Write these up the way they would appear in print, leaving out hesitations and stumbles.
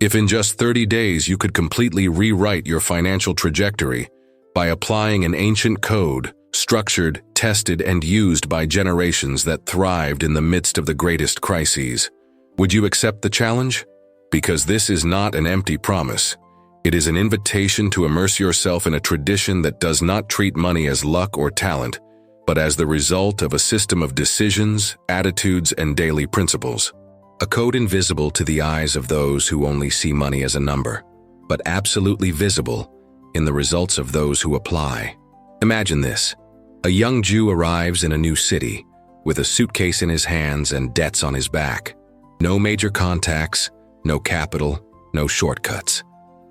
If in just 30 days you could completely rewrite your financial trajectory by applying an ancient code, structured, tested, and used by generations that thrived in the midst of the greatest crises, would you accept the challenge? Because this is not an empty promise. It is an invitation to immerse yourself in a tradition that does not treat money as luck or talent, but as the result of a system of decisions, attitudes, and daily principles. A code invisible to the eyes of those who only see money as a number, but absolutely visible in the results of those who apply. Imagine this. A young Jew arrives in a new city with a suitcase in his hands and debts on his back. No major contacts, no capital, no shortcuts.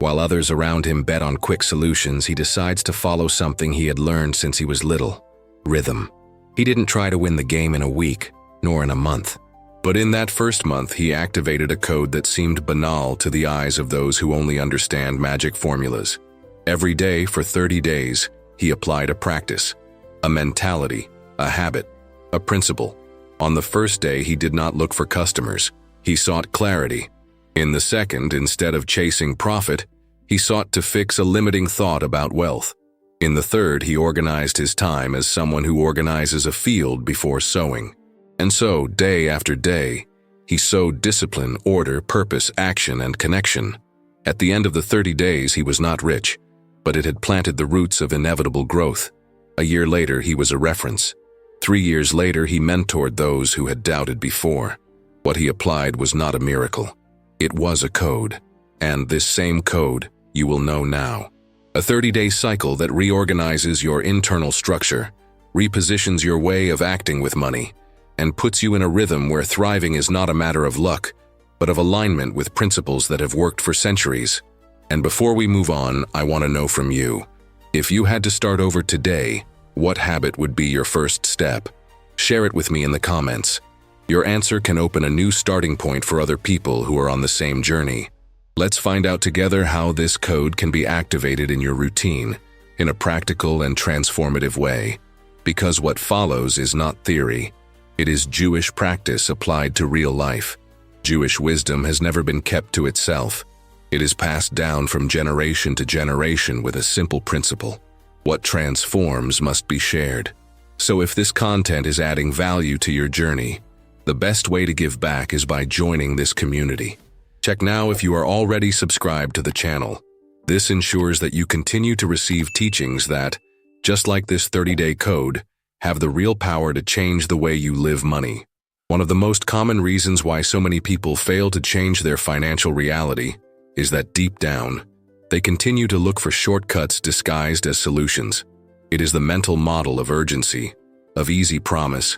While others around him bet on quick solutions, he decides to follow something he had learned since he was little: rhythm. He didn't try to win the game in a week, nor in a month. But in that first month, he activated a code that seemed banal to the eyes of those who only understand magic formulas. Every day for 30 days, he applied a practice, a mentality, a habit, a principle. On the first day, he did not look for customers. He sought clarity. In the second, instead of chasing profit, he sought to fix a limiting thought about wealth. In the third, he organized his time as someone who organizes a field before sowing. And so, day after day, he sowed discipline, order, purpose, action, and connection. At the end of the 30 days, he was not rich, but it had planted the roots of inevitable growth. A year later, he was a reference. 3 years later, he mentored those who had doubted before. What he applied was not a miracle. It was a code, and this same code you will know now. A 30-day cycle that reorganizes your internal structure, repositions your way of acting with money, and puts you in a rhythm where thriving is not a matter of luck, but of alignment with principles that have worked for centuries. And before we move on, I want to know from you, if you had to start over today, what habit would be your first step? Share it with me in the comments. Your answer can open a new starting point for other people who are on the same journey. Let's find out together how this code can be activated in your routine, in a practical and transformative way. Because what follows is not theory. It is Jewish practice applied to real life. Jewish wisdom has never been kept to itself. It is passed down from generation to generation with a simple principle: what transforms must be shared. So if this content is adding value to your journey, the best way to give back is by joining this community. Check now if you are already subscribed to the channel. This ensures that you continue to receive teachings that, just like this 30-day code, have the real power to change the way you live money. One of the most common reasons why so many people fail to change their financial reality is that deep down, they continue to look for shortcuts disguised as solutions. It is the mental model of urgency, of easy promise,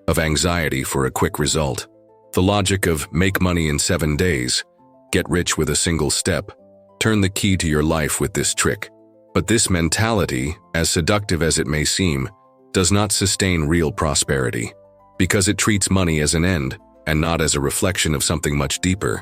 of anxiety for a quick result. The logic of make money in 7 days, get rich with a single step, turn the key to your life with this trick. But this mentality, as seductive as it may seem, does not sustain real prosperity, because it treats money as an end and not as a reflection of something much deeper: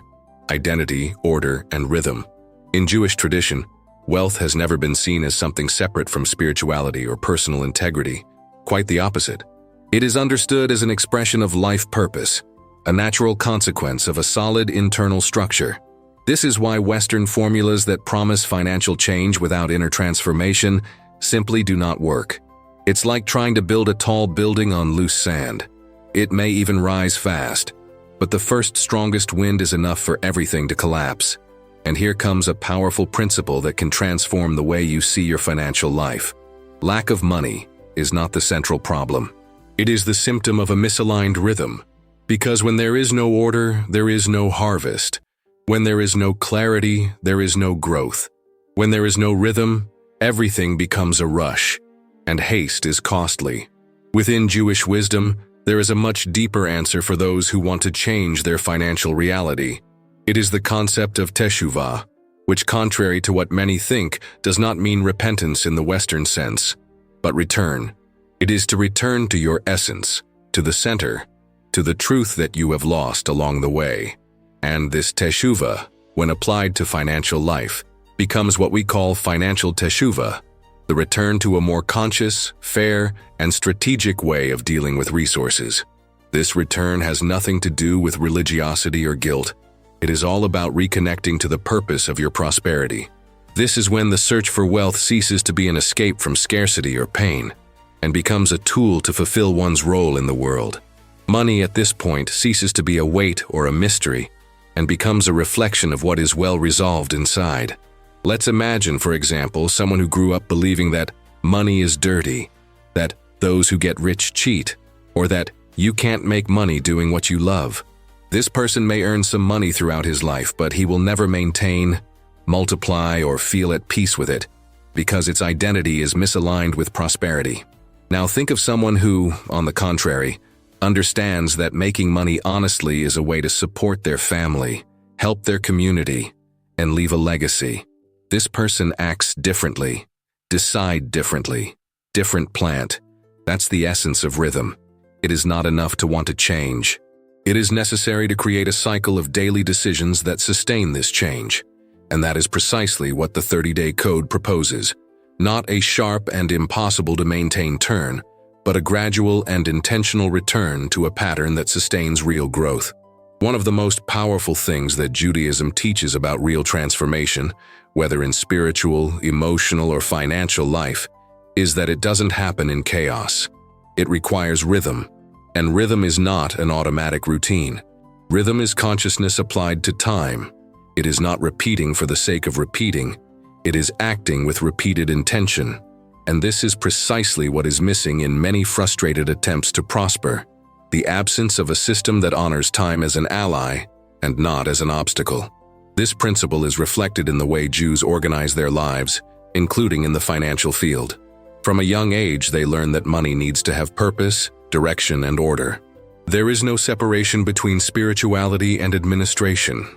identity, order, and rhythm. In Jewish tradition, wealth has never been seen as something separate from spirituality or personal integrity. Quite the opposite. It is understood as an expression of life purpose, a natural consequence of a solid internal structure. This is why Western formulas that promise financial change without inner transformation simply do not work. It's like trying to build a tall building on loose sand. It may even rise fast, but the first strongest wind is enough for everything to collapse. And here comes a powerful principle that can transform the way you see your financial life. Lack of money is not the central problem. It is the symptom of a misaligned rhythm. Because when there is no order, there is no harvest. When there is no clarity, there is no growth. When there is no rhythm, everything becomes a rush, and haste is costly. Within Jewish wisdom, there is a much deeper answer for those who want to change their financial reality. It is the concept of teshuvah, which, contrary to what many think, does not mean repentance in the Western sense, but return. It is to return to your essence, to the center, to the truth that you have lost along the way. And this teshuvah, when applied to financial life, becomes what we call financial teshuvah, the return to a more conscious, fair, and strategic way of dealing with resources. This return has nothing to do with religiosity or guilt. It is all about reconnecting to the purpose of your prosperity. This is when the search for wealth ceases to be an escape from scarcity or pain, and becomes a tool to fulfill one's role in the world. Money at this point ceases to be a weight or a mystery, and becomes a reflection of what is well resolved inside. Let's imagine, for example, someone who grew up believing that money is dirty, that those who get rich cheat, or that you can't make money doing what you love. This person may earn some money throughout his life, but he will never maintain, multiply, or feel at peace with it, because its identity is misaligned with prosperity. Now think of someone who, on the contrary, understands that making money honestly is a way to support their family, help their community, and leave a legacy. This person acts differently, decide differently, different plant. That's the essence of rhythm. It is not enough to want to change. It is necessary to create a cycle of daily decisions that sustain this change. And that is precisely what the 30-day code proposes. Not a sharp and impossible to maintain turn, but a gradual and intentional return to a pattern that sustains real growth. One of the most powerful things that Judaism teaches about real transformation, whether in spiritual, emotional, or financial life, is that it doesn't happen in chaos. It requires rhythm, and rhythm is not an automatic routine. Rhythm is consciousness applied to time. It is not repeating for the sake of repeating. It is acting with repeated intention. And this is precisely what is missing in many frustrated attempts to prosper: the absence of a system that honors time as an ally and not as an obstacle. This principle is reflected in the way Jews organize their lives, including in the financial field. From a young age, they learn that money needs to have purpose, direction, and order. There is no separation between spirituality and administration.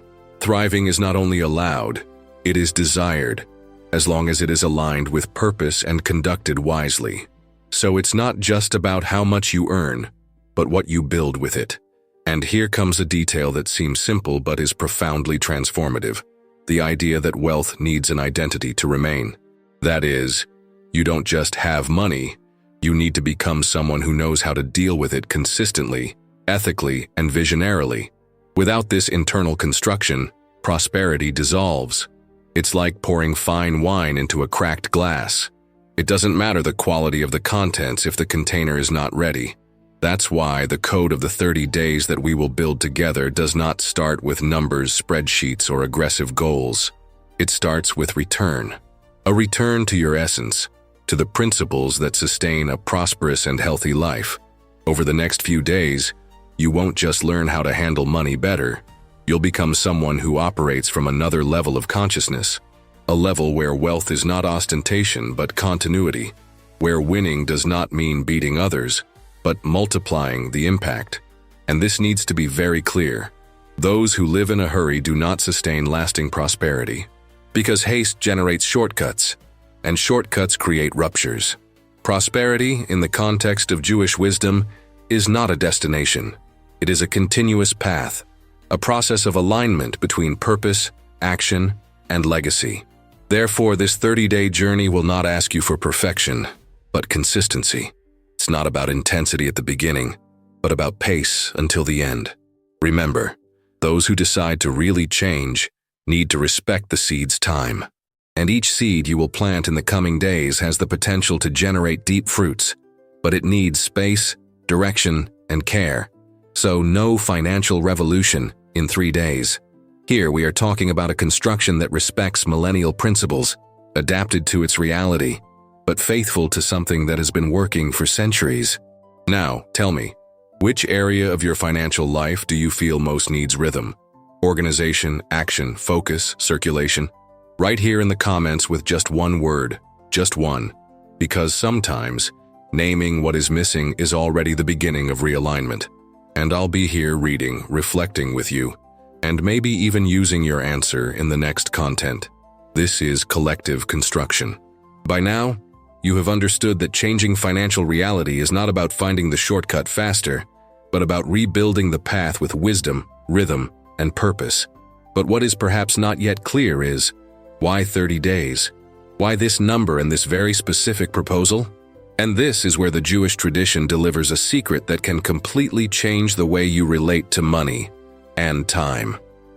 Thriving is not only allowed, it is desired, as long as it is aligned with purpose and conducted wisely. So it's not just about how much you earn, but what you build with it. And here comes a detail that seems simple but is profoundly transformative: the idea that wealth needs an identity to remain. That is, you don't just have money, you need to become someone who knows how to deal with it consistently, ethically, and visionarily. Without this internal construction, prosperity dissolves. It's like pouring fine wine into a cracked glass. It doesn't matter the quality of the contents if the container is not ready. That's why the code of the 30 days that we will build together does not start with numbers, spreadsheets, or aggressive goals. It starts with return. A return to your essence, to the principles that sustain a prosperous and healthy life. Over the next few days, you won't just learn how to handle money better. You'll become someone who operates from another level of consciousness, a level where wealth is not ostentation but continuity, where winning does not mean beating others, but multiplying the impact. And this needs to be very clear. Those who live in a hurry do not sustain lasting prosperity, because haste generates shortcuts, and shortcuts create ruptures. Prosperity, in the context of Jewish wisdom, is not a destination. It is a continuous path, a process of alignment between purpose, action, and legacy. Therefore, this 30-day journey will not ask you for perfection, but consistency. It's not about intensity at the beginning, but about pace until the end. Remember, those who decide to really change need to respect the seed's time. And each seed you will plant in the coming days has the potential to generate deep fruits, but it needs space, direction, and care. So no financial revolution in 3 days. Here we are talking about a construction that respects millennial principles, adapted to its reality, but faithful to something that has been working for centuries. Now, tell me, which area of your financial life do you feel most needs rhythm? Organization, action, focus, circulation? Write here in the comments with just one word, just one, because sometimes naming what is missing is already the beginning of realignment. And I'll be here reading, reflecting with you, and maybe even using your answer in the next content. This is collective construction. By now, you have understood that changing financial reality is not about finding the shortcut faster, but about rebuilding the path with wisdom, rhythm, and purpose. But what is perhaps not yet clear is, why 30 days? Why this number and this very specific proposal? And this is where the Jewish tradition delivers a secret that can completely change the way you relate to money and time.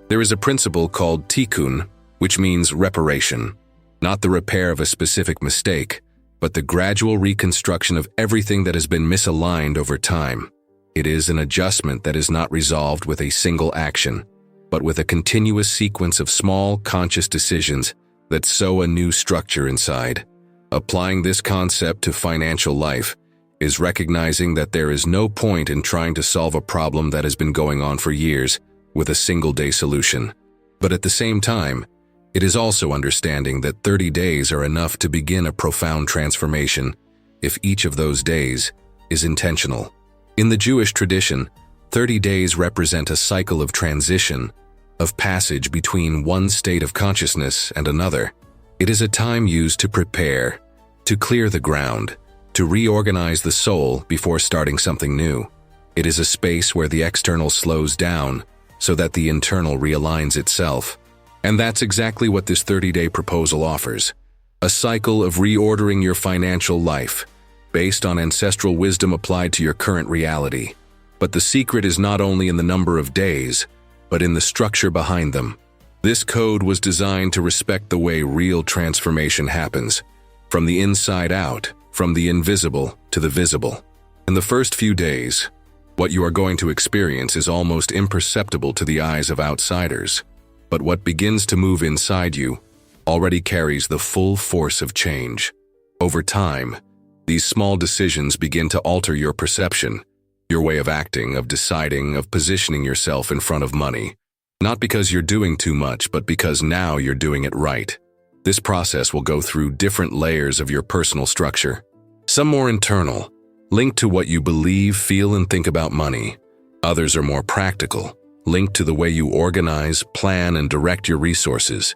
There is a principle called tikkun, which means reparation, not the repair of a specific mistake, but the gradual reconstruction of everything that has been misaligned over time. It is an adjustment that is not resolved with a single action, but with a continuous sequence of small, conscious decisions that sow a new structure inside. Applying this concept to financial life is recognizing that there is no point in trying to solve a problem that has been going on for years with a single-day solution. But at the same time, it is also understanding that 30 days are enough to begin a profound transformation if each of those days is intentional. In the Jewish tradition, 30 days represent a cycle of transition, of passage between one state of consciousness and another. It is a time used to prepare, to clear the ground, to reorganize the soul before starting something new. It is a space where the external slows down so that the internal realigns itself. And that's exactly what this 30-day proposal offers. A cycle of reordering your financial life, based on ancestral wisdom applied to your current reality. But the secret is not only in the number of days, but in the structure behind them. This code was designed to respect the way real transformation happens, from the inside out, from the invisible to the visible. In the first few days, what you are going to experience is almost imperceptible to the eyes of outsiders. But what begins to move inside you already carries the full force of change. Over time, these small decisions begin to alter your perception, your way of acting, of deciding, of positioning yourself in front of money. Not because you're doing too much, but because now you're doing it right. This process will go through different layers of your personal structure. Some more internal, linked to what you believe, feel, and think about money. Others are more practical, linked to the way you organize, plan, and direct your resources.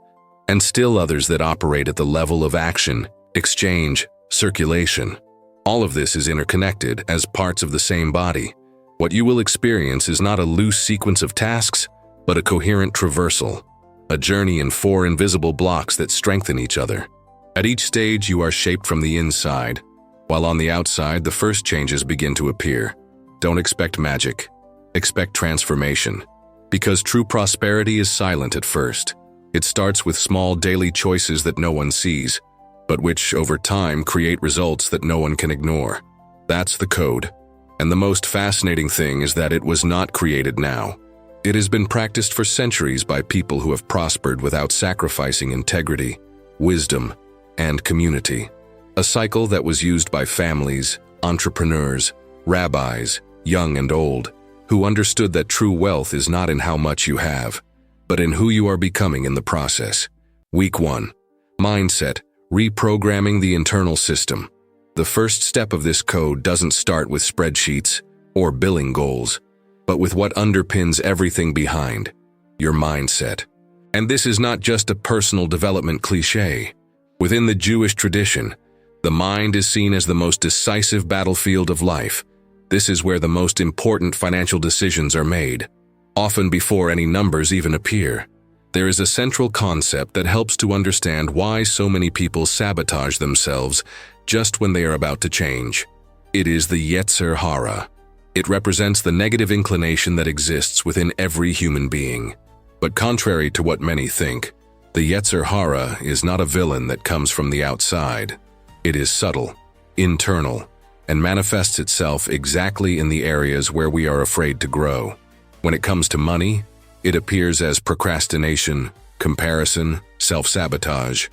And still others that operate at the level of action, exchange, circulation. All of this is interconnected as parts of the same body. What you will experience is not a loose sequence of tasks, but a coherent traversal, a journey in 4 invisible blocks that strengthen each other. At each stage, you are shaped from the inside, while on the outside, the first changes begin to appear. Don't expect magic. Expect transformation. Because true prosperity is silent at first. It starts with small daily choices that no one sees, but which, over time, create results that no one can ignore. That's the code. And the most fascinating thing is that it was not created now. It has been practiced for centuries by people who have prospered without sacrificing integrity, wisdom, and community. A cycle that was used by families, entrepreneurs, rabbis, young and old, who understood that true wealth is not in how much you have, but in who you are becoming in the process. Week 1. Mindset, reprogramming the internal system. The first step of this code doesn't start with spreadsheets or billing goals, but with what underpins everything behind, your mindset. And this is not just a personal development cliché. Within the Jewish tradition, the mind is seen as the most decisive battlefield of life. This is where the most important financial decisions are made, often before any numbers even appear. There is a central concept that helps to understand why so many people sabotage themselves just when they are about to change. It is the Yetzer Hara. It represents the negative inclination that exists within every human being. But contrary to what many think, the Yetzer Hara is not a villain that comes from the outside. It is subtle, internal, and manifests itself exactly in the areas where we are afraid to grow. When it comes to money, it appears as procrastination, comparison, self-sabotage,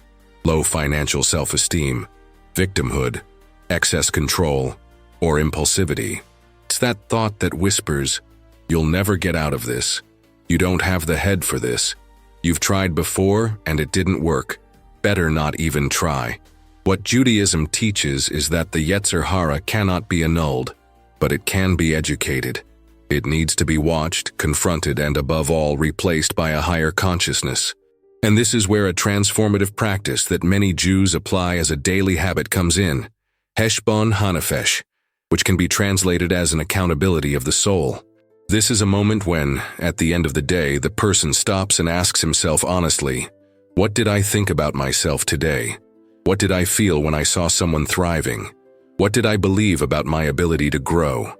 low financial self-esteem, victimhood, excess control, or impulsivity. It's that thought that whispers, "You'll never get out of this. You don't have the head for this. You've tried before and it didn't work. Better not even try." What Judaism teaches is that the Yetzer Hara cannot be annulled, but it can be educated. It needs to be watched, confronted, and above all, replaced by a higher consciousness. And this is where a transformative practice that many Jews apply as a daily habit comes in, Heshbon Hanefesh, which can be translated as an accountability of the soul. This is a moment when, at the end of the day, the person stops and asks himself honestly, "What did I think about myself today? What did I feel when I saw someone thriving? What did I believe about my ability to grow?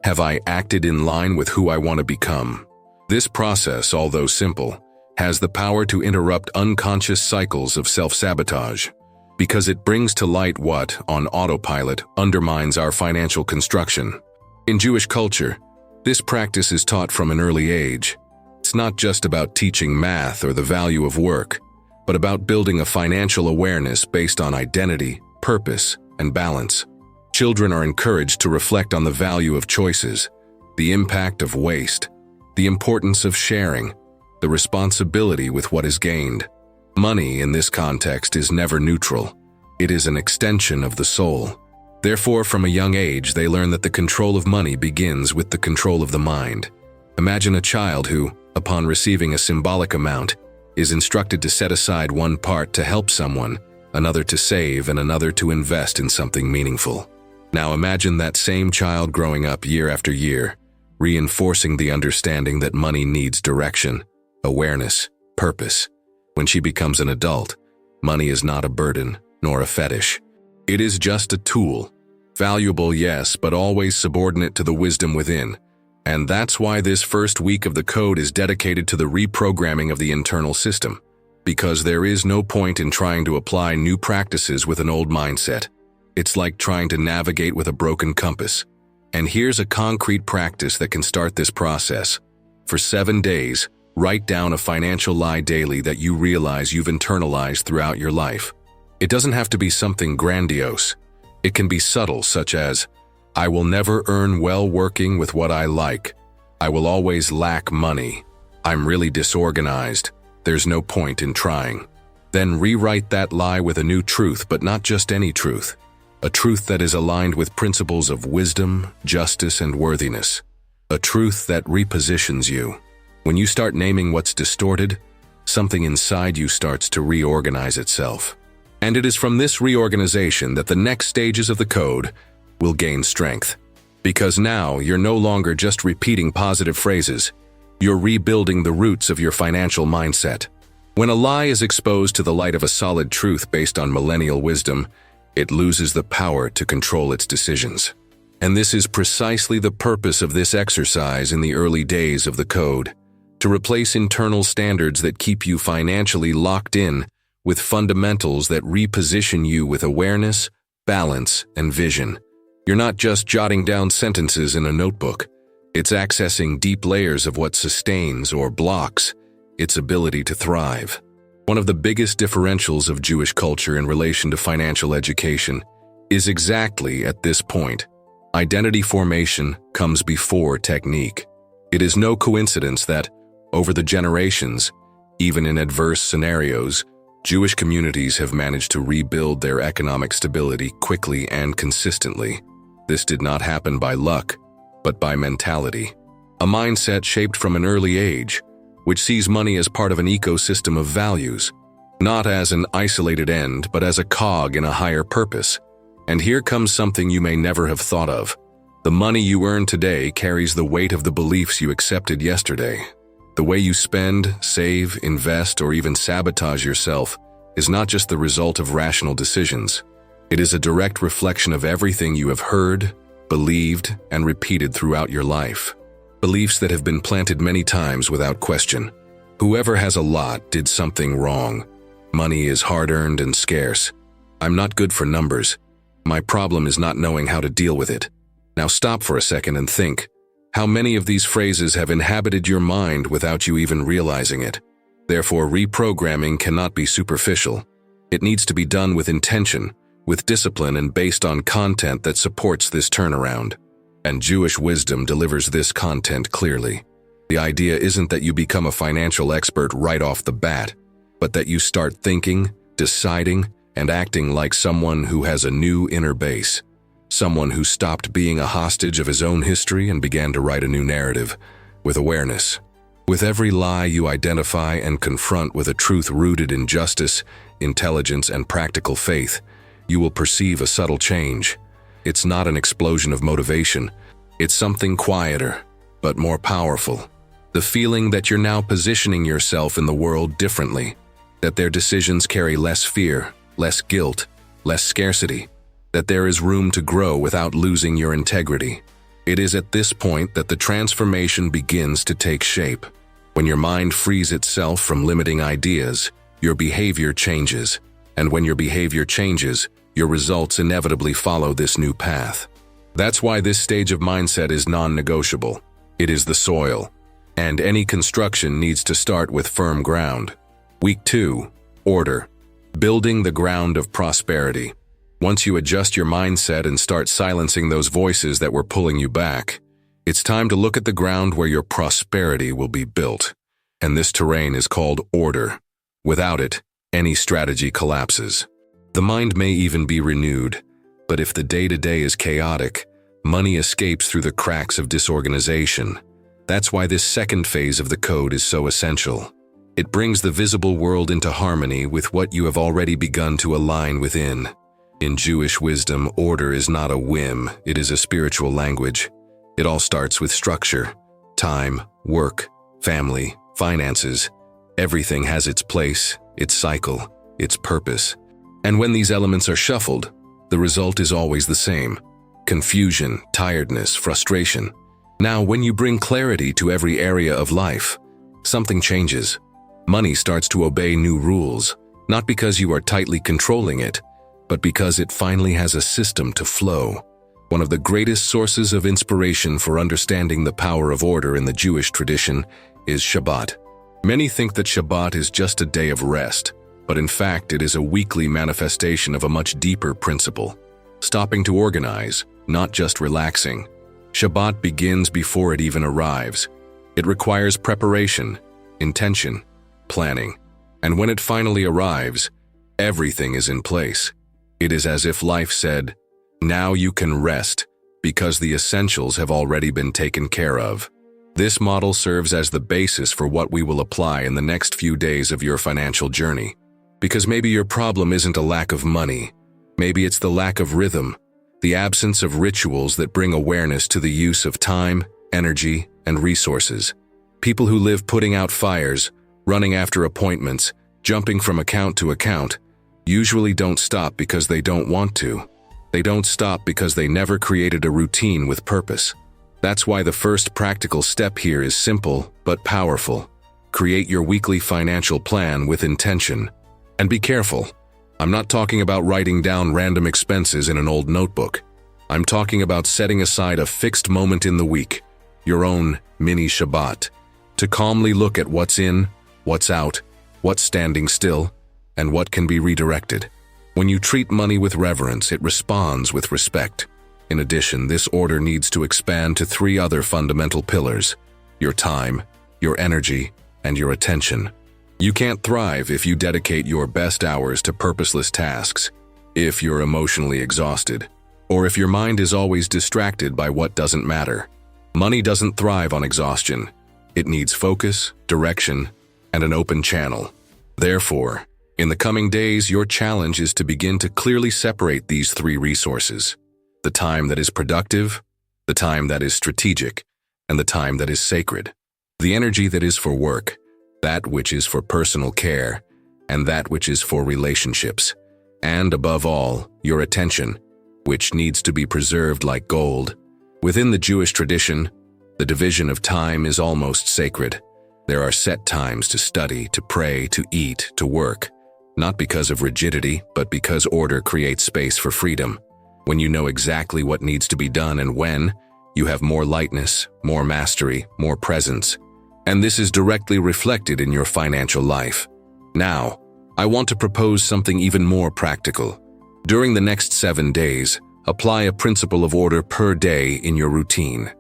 Have I acted in line with who I want to become?" This process, although simple, has the power to interrupt unconscious cycles of self-sabotage, because it brings to light what, on autopilot, undermines our financial construction. In Jewish culture, this practice is taught from an early age. It's not just about teaching math or the value of work, but about building a financial awareness based on identity, purpose, and balance. Children are encouraged to reflect on the value of choices, the impact of waste, the importance of sharing, the responsibility with what is gained. Money, in this context, is never neutral. It is an extension of the soul. Therefore, from a young age, they learn that the control of money begins with the control of the mind. Imagine a child who, upon receiving a symbolic amount, is instructed to set aside one part to help someone, another to save, and another to invest in something meaningful. Now imagine that same child growing up year after year, reinforcing the understanding that money needs direction, awareness, purpose. When she becomes an adult, money is not a burden, nor a fetish. It is just a tool. Valuable, yes, but always subordinate to the wisdom within. And that's why this first week of the code is dedicated to the reprogramming of the internal system, because there is no point in trying to apply new practices with an old mindset. It's like trying to navigate with a broken compass. And here's a concrete practice that can start this process. For 7 days, write down a financial lie daily that you realize you've internalized throughout your life. It doesn't have to be something grandiose. It can be subtle, such as, I will never earn well working with what I like. I will always lack money. I'm really disorganized. There's no point in trying. Then rewrite that lie with a new truth, but not just any truth. A truth that is aligned with principles of wisdom, justice, and worthiness. A truth that repositions you. When you start naming what's distorted, something inside you starts to reorganize itself. And it is from this reorganization that the next stages of the code will gain strength. Because now you're no longer just repeating positive phrases, you're rebuilding the roots of your financial mindset. When a lie is exposed to the light of a solid truth based on millennial wisdom, it loses the power to control its decisions. And this is precisely the purpose of this exercise in the early days of the code, to replace internal standards that keep you financially locked in with fundamentals that reposition you with awareness, balance, and vision. You're not just jotting down sentences in a notebook. It's accessing deep layers of what sustains or blocks its ability to thrive. One of the biggest differentials of Jewish culture in relation to financial education is exactly at this point. Identity formation comes before technique. It is no coincidence that, over the generations, even in adverse scenarios, Jewish communities have managed to rebuild their economic stability quickly and consistently. This did not happen by luck, but by mentality. A mindset shaped from an early age, which sees money as part of an ecosystem of values, not as an isolated end, but as a cog in a higher purpose. And here comes something you may never have thought of. The money you earn today carries the weight of the beliefs you accepted yesterday. The way you spend, save, invest, or even sabotage yourself is not just the result of rational decisions. It is a direct reflection of everything you have heard, believed, and repeated throughout your life. Beliefs that have been planted many times without question. Whoever has a lot did something wrong. Money is hard-earned and scarce. I'm not good for numbers. My problem is not knowing how to deal with it. Now stop for a second and think. How many of these phrases have inhabited your mind without you even realizing it? Therefore, reprogramming cannot be superficial. It needs to be done with intention, with discipline, and based on content that supports this turnaround. And Jewish wisdom delivers this content clearly. The idea isn't that you become a financial expert right off the bat, but that you start thinking, deciding, and acting like someone who has a new inner base. Someone who stopped being a hostage of his own history and began to write a new narrative, with awareness. With every lie you identify and confront with a truth rooted in justice, intelligence, and practical faith, you will perceive a subtle change. It's not an explosion of motivation. It's something quieter, but more powerful. The feeling that you're now positioning yourself in the world differently, that their decisions carry less fear, less guilt, less scarcity, that there is room to grow without losing your integrity. It is at this point that the transformation begins to take shape. When your mind frees itself from limiting ideas, your behavior changes. And when your behavior changes, your results inevitably follow this new path. That's why this stage of mindset is non-negotiable. It is the soil. And any construction needs to start with firm ground. Week 2. Order. Building the ground of prosperity. Once you adjust your mindset and start silencing those voices that were pulling you back, it's time to look at the ground where your prosperity will be built. And this terrain is called order. Without it, any strategy collapses. The mind may even be renewed, but if the day-to-day is chaotic, money escapes through the cracks of disorganization. That's why this second phase of the code is so essential. It brings the visible world into harmony with what you have already begun to align within. In Jewish wisdom, order is not a whim, it is a spiritual language. It all starts with structure, time, work, family, finances. Everything has its place, its cycle, its purpose. And when these elements are shuffled, the result is always the same: confusion, tiredness, frustration. Now, when you bring clarity to every area of life, something changes. Money starts to obey new rules, not because you are tightly controlling it, but because it finally has a system to flow. One of the greatest sources of inspiration for understanding the power of order in the Jewish tradition is Shabbat. Many think that Shabbat is just a day of rest, but in fact it is a weekly manifestation of a much deeper principle: stopping to organize, not just relaxing. Shabbat begins before it even arrives. It requires preparation, intention, planning. And when it finally arrives, everything is in place. It is as if life said, "Now you can rest, because the essentials have already been taken care of." This model serves as the basis for what we will apply in the next few days of your financial journey. Because maybe your problem isn't a lack of money. Maybe it's the lack of rhythm, the absence of rituals that bring awareness to the use of time, energy, and resources. People who live putting out fires, running after appointments, jumping from account to account, usually don't stop because they don't want to. They don't stop because they never created a routine with purpose. That's why the first practical step here is simple but powerful. Create your weekly financial plan with intention. And be careful. I'm not talking about writing down random expenses in an old notebook. I'm talking about setting aside a fixed moment in the week, your own mini Shabbat, to calmly look at what's in, what's out, what's standing still, and what can be redirected. When you treat money with reverence, it responds with respect. In addition, this order needs to expand to 3 other fundamental pillars: your time, your energy, and your attention. You can't thrive if you dedicate your best hours to purposeless tasks, if you're emotionally exhausted, or if your mind is always distracted by what doesn't matter. Money doesn't thrive on exhaustion. It needs focus, direction, and an open channel. Therefore, in the coming days, your challenge is to begin to clearly separate these 3 resources: the time that is productive, the time that is strategic, and the time that is sacred. The energy that is for work, that which is for personal care, and that which is for relationships. And above all, your attention, which needs to be preserved like gold. Within the Jewish tradition, the division of time is almost sacred. There are set times to study, to pray, to eat, to work. Not because of rigidity, but because order creates space for freedom. When you know exactly what needs to be done and when, you have more lightness, more mastery, more presence. And this is directly reflected in your financial life. Now, I want to propose something even more practical. During the next 7 days, apply a principle of order per day in your routine.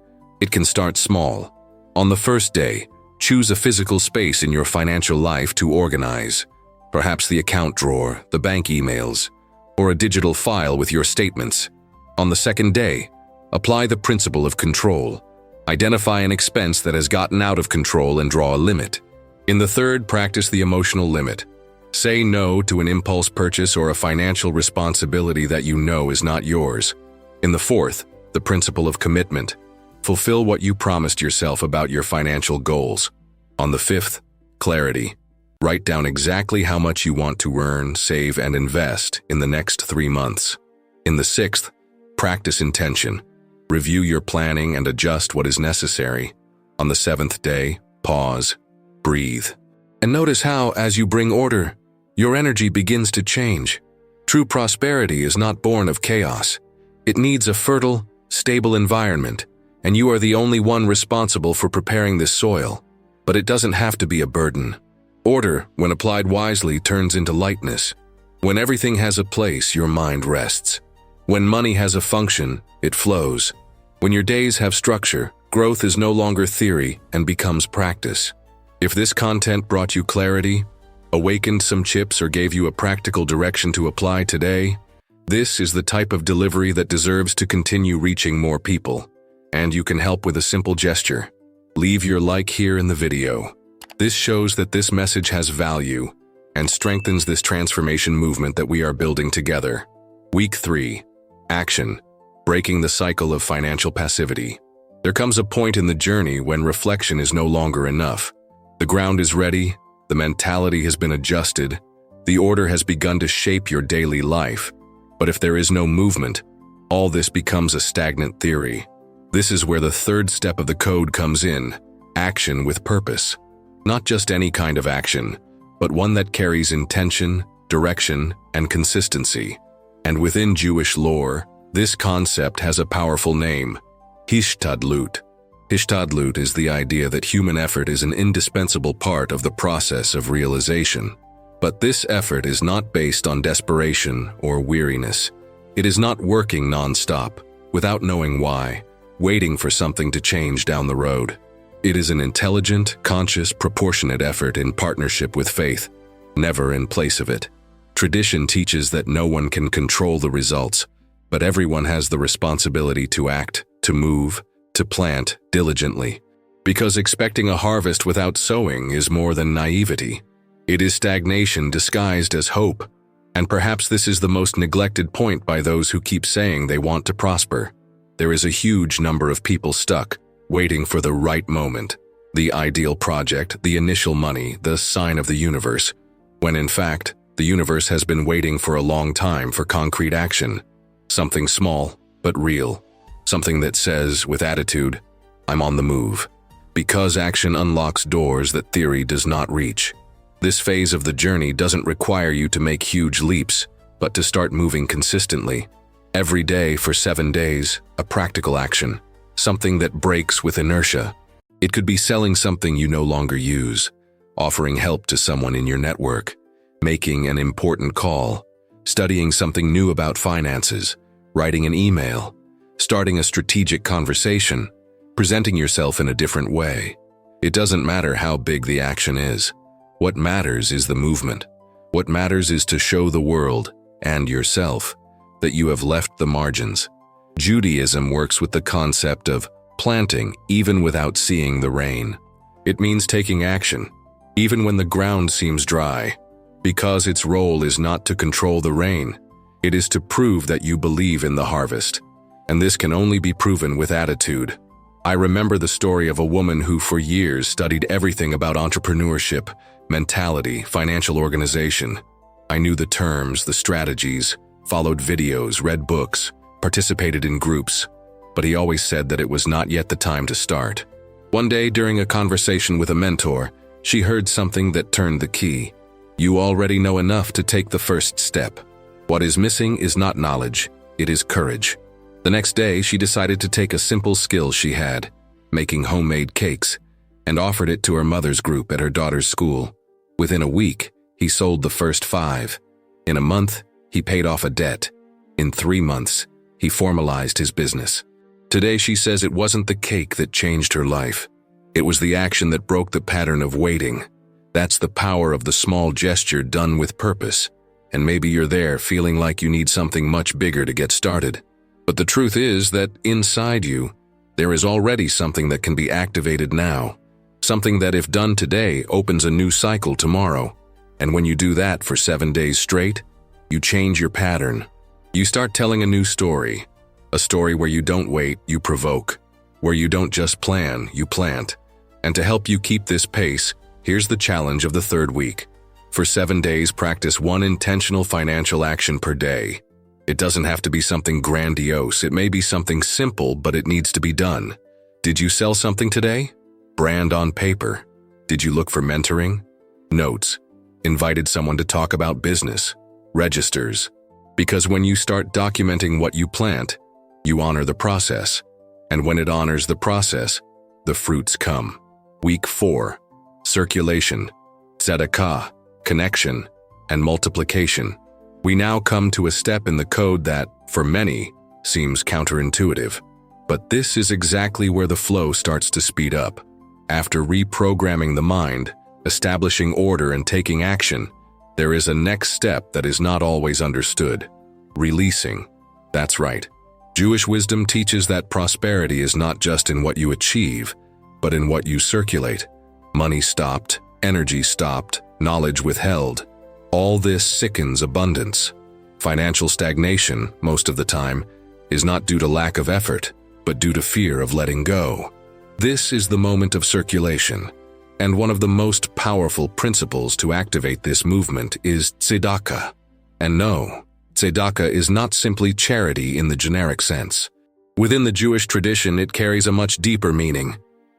It can start small. On the first day, choose a physical space in your financial life to organize. Perhaps the account drawer, the bank emails, or a digital file with your statements. On the second day, apply the principle of control. Identify an expense that has gotten out of control and draw a limit. In the third, practice the emotional limit. Say no to an impulse purchase or a financial responsibility that you know is not yours. In the fourth, the principle of commitment. Fulfill what you promised yourself about your financial goals. On the fifth, clarity. Write down exactly how much you want to earn, save, and invest in the next 3 months. In the sixth, practice intention. Review your planning and adjust what is necessary. On the 7th day, pause. breathe. And notice how, as you bring order, your energy begins to change. True prosperity is not born of chaos. It needs a fertile, stable environment, and you are the only one responsible for preparing this soil. But it doesn't have to be a burden. Order, when applied wisely, turns into lightness. When everything has a place, your mind rests. When money has a function, it flows. When your days have structure, growth is no longer theory and becomes practice. If this content brought you clarity, awakened some chips, or gave you a practical direction to apply today, this is the type of delivery that deserves to continue reaching more people. And you can help with a simple gesture. Leave your like here in the video. This shows that this message has value and strengthens this transformation movement that we are building together. Week 3. Action. Breaking the cycle of financial passivity. There comes a point in the journey when reflection is no longer enough. The ground is ready, the mentality has been adjusted, the order has begun to shape your daily life. But if there is no movement, all this becomes a stagnant theory. This is where the third step of the code comes in: action with purpose. Not just any kind of action, but one that carries intention, direction, and consistency. And within Jewish lore, this concept has a powerful name: Hishtadlut. Hishtadlut is the idea that human effort is an indispensable part of the process of realization. But this effort is not based on desperation or weariness. It is not working non-stop, without knowing why, waiting for something to change down the road. It is an intelligent, conscious, proportionate effort in partnership with faith, never in place of it. Tradition teaches that no one can control the results, but everyone has the responsibility to act, to move, to plant diligently. Because expecting a harvest without sowing is more than naivety. It is stagnation disguised as hope. And perhaps this is the most neglected point by those who keep saying they want to prosper. There is a huge number of people stuck, waiting for the right moment, the ideal project, the initial money, the sign of the universe, when in fact, the universe has been waiting for a long time for concrete action. Something small, but real. Something that says, with attitude, I'm on the move. Because action unlocks doors that theory does not reach. This phase of the journey doesn't require you to make huge leaps, but to start moving consistently. Every day for 7 days, a practical action. Something that breaks with inertia. It could be selling something you no longer use, offering help to someone in your network, making an important call, studying something new about finances, writing an email, starting a strategic conversation, presenting yourself in a different way. It doesn't matter how big the action is. What matters is the movement. What matters is to show the world, and yourself, that you have left the margins. Judaism works with the concept of planting even without seeing the rain. It means taking action, even when the ground seems dry, because its role is not to control the rain. It is to prove that you believe in the harvest. And this can only be proven with attitude. I remember the story of a woman who for years studied everything about entrepreneurship, mentality, financial organization. I knew the terms, the strategies, followed videos, read books, participated in groups, but he always said that it was not yet the time to start. One day during a conversation with a mentor, she heard something that turned the key. You already know enough to take the first step. What is missing is not knowledge, it is courage. The next day, she decided to take a simple skill she had, making homemade cakes, and offered it to her mother's group at her daughter's school. Within a week, he sold the first 5. In a month, he paid off a debt. In 3 months, he formalized his business. Today, she says it wasn't the cake that changed her life. It was the action that broke the pattern of waiting. That's the power of the small gesture done with purpose. And maybe you're there feeling like you need something much bigger to get started. But the truth is that inside you, there is already something that can be activated now. Something that, if done today, opens a new cycle tomorrow. And when you do that for 7 days straight, you change your pattern. You start telling a new story. A story where you don't wait, you provoke. Where you don't just plan, you plant. And to help you keep this pace, here's the challenge of the 3rd week. For 7 days, practice 1 intentional financial action per day. It doesn't have to be something grandiose. It may be something simple, but it needs to be done. Did you sell something today? Brand on paper. Did you look for mentoring? Notes. Invited someone to talk about business? Registers. Because when you start documenting what you plant, you honor the process. And when it honors the process, the fruits come. Week 4. Circulation, Tzedakah, connection, and multiplication. We now come to a step in the code that, for many, seems counterintuitive. But this is exactly where the flow starts to speed up. After reprogramming the mind, establishing order and taking action, there is a next step that is not always understood. Releasing. That's right. Jewish wisdom teaches that prosperity is not just in what you achieve, but in what you circulate. Money stopped, energy stopped, knowledge withheld. All this sickens abundance. Financial stagnation, most of the time, is not due to lack of effort, but due to fear of letting go. This is the moment of circulation, and one of the most powerful principles to activate this movement is Tzedakah. And no, Tzedakah is not simply charity in the generic sense. Within the Jewish tradition, it carries a much deeper meaning.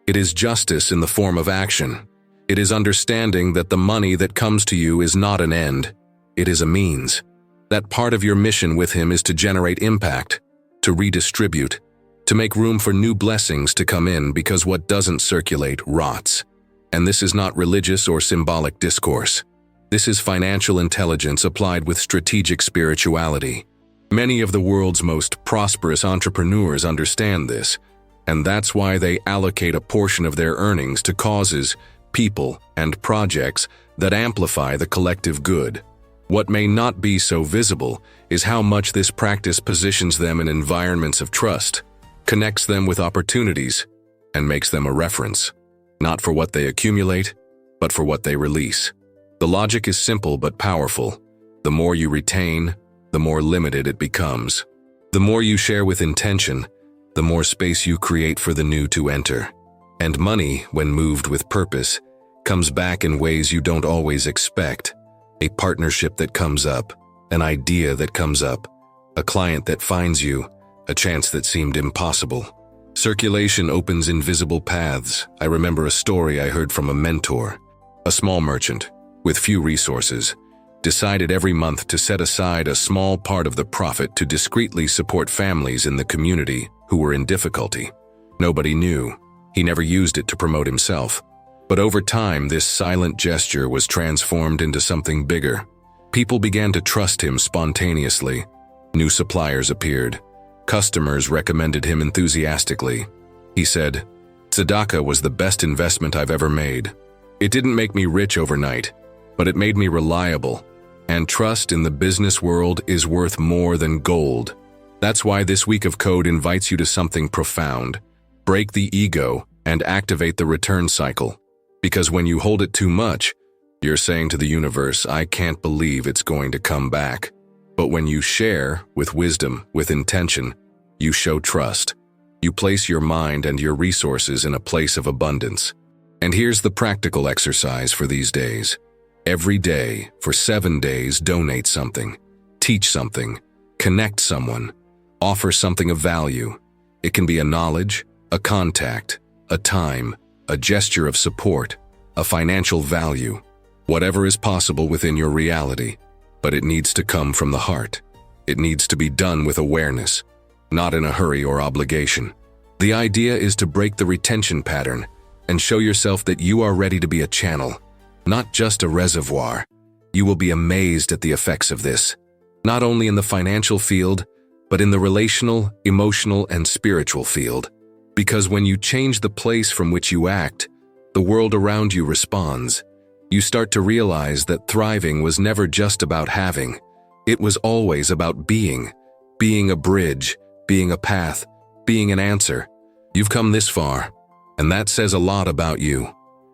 It is justice in the form of action. It is understanding that the money that comes to you is not an end, it is a means. That part of your mission with him is to generate impact, to redistribute, to make room for new blessings to come in, because what doesn't circulate rots. And this is not religious or symbolic discourse. This is financial intelligence applied with strategic spirituality. Many of the world's most prosperous entrepreneurs understand this, and that's why they allocate a portion of their earnings to causes, people, and projects that amplify the collective good. What may not be so visible is how much this practice positions them in environments of trust, connects them with opportunities, and makes them a reference, not for what they accumulate, but for what they release. The logic is simple but powerful. The more you retain, the more limited it becomes. The more you share with intention, the more space you create for the new to enter. And money, when moved with purpose, comes back in ways you don't always expect. A partnership that comes up, an idea that comes up, a client that finds you, a chance that seemed impossible. Circulation opens invisible paths. I remember a story I heard from a mentor. A small merchant, with few resources, decided every month to set aside a small part of the profit to discreetly support families in the community who were in difficulty. Nobody knew. He never used it to promote himself. But over time, this silent gesture was transformed into something bigger. People began to trust him spontaneously. New suppliers appeared. Customers recommended him enthusiastically. He said, "Tzedakah was the best investment I've ever made. It didn't make me rich overnight, but it made me reliable. And trust in the business world is worth more than gold." That's why this week of code invites you to something profound. Break the ego and activate the return cycle. Because when you hold it too much, you're saying to the universe, "I can't believe it's going to come back." But when you share with wisdom, with intention, you show trust. You place your mind and your resources in a place of abundance. And here's the practical exercise for these days. Every day, for 7 days, donate something. Teach something. Connect someone. Offer something of value. It can be a knowledge, a contact, a time, a gesture of support, a financial value. Whatever is possible within your reality. But it needs to come from the heart. It needs to be done with awareness, not in a hurry or obligation. The idea is to break the retention pattern and show yourself that you are ready to be a channel, not just a reservoir. You will be amazed at the effects of this, not only in the financial field, but in the relational, emotional, and spiritual field. Because when you change the place from which you act, the world around you responds. You start to realize that thriving was never just about having. It was always about being a bridge, being a path, being an answer. You've come this far, and that says a lot about you.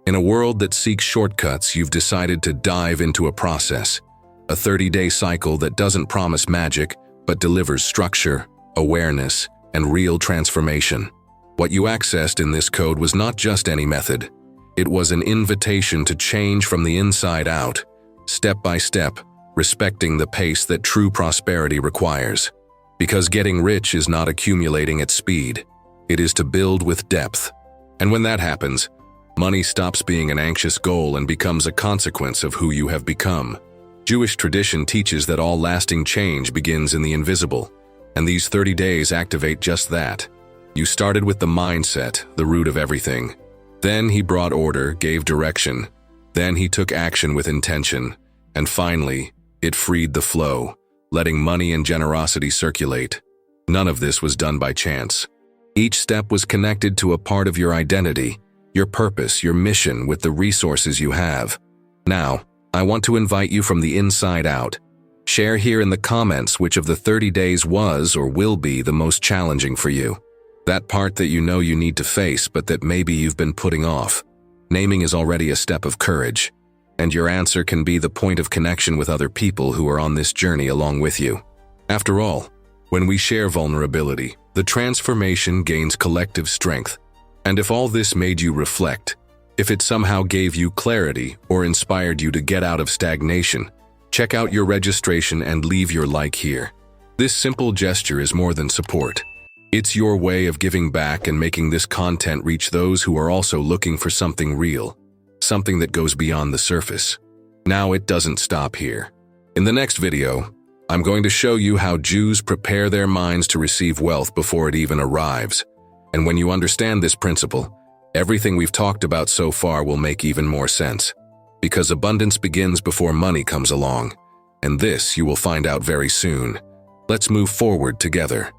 In a world that seeks shortcuts, you've decided to dive into a process, a 30-day cycle that doesn't promise magic, but delivers structure, awareness, and real transformation. What you accessed in this code was not just any method. It was an invitation to change from the inside out, step by step, respecting the pace that true prosperity requires. Because getting rich is not accumulating at speed. It is to build with depth. And when that happens, Money stops being an anxious goal and becomes a consequence of who you have become. Jewish tradition teaches that all lasting change begins in the invisible, and these 30 days activate just that. You started with the mindset, the root of everything. Then he brought order, gave direction. Then he took action with intention. And finally, it freed the flow, letting money and generosity circulate. None of this was done by chance. Each step was connected to a part of your identity, your purpose, your mission with the resources you have. Now, I want to invite you from the inside out. Share here in the comments which of the 30 days was or will be the most challenging for you. That part that you know you need to face but that maybe you've been putting off. Naming is already a step of courage, and your answer can be the point of connection with other people who are on this journey along with you. After all, when we share vulnerability, the transformation gains collective strength. And if all this made you reflect, if it somehow gave you clarity or inspired you to get out of stagnation, check out your registration and leave your like here. This simple gesture is more than support. It's your way of giving back and making this content reach those who are also looking for something real, something that goes beyond the surface. Now it doesn't stop here. In the next video, I'm going to show you how Jews prepare their minds to receive wealth before it even arrives. And when you understand this principle, everything we've talked about so far will make even more sense. Because abundance begins before money comes along. And this you will find out very soon. Let's move forward together.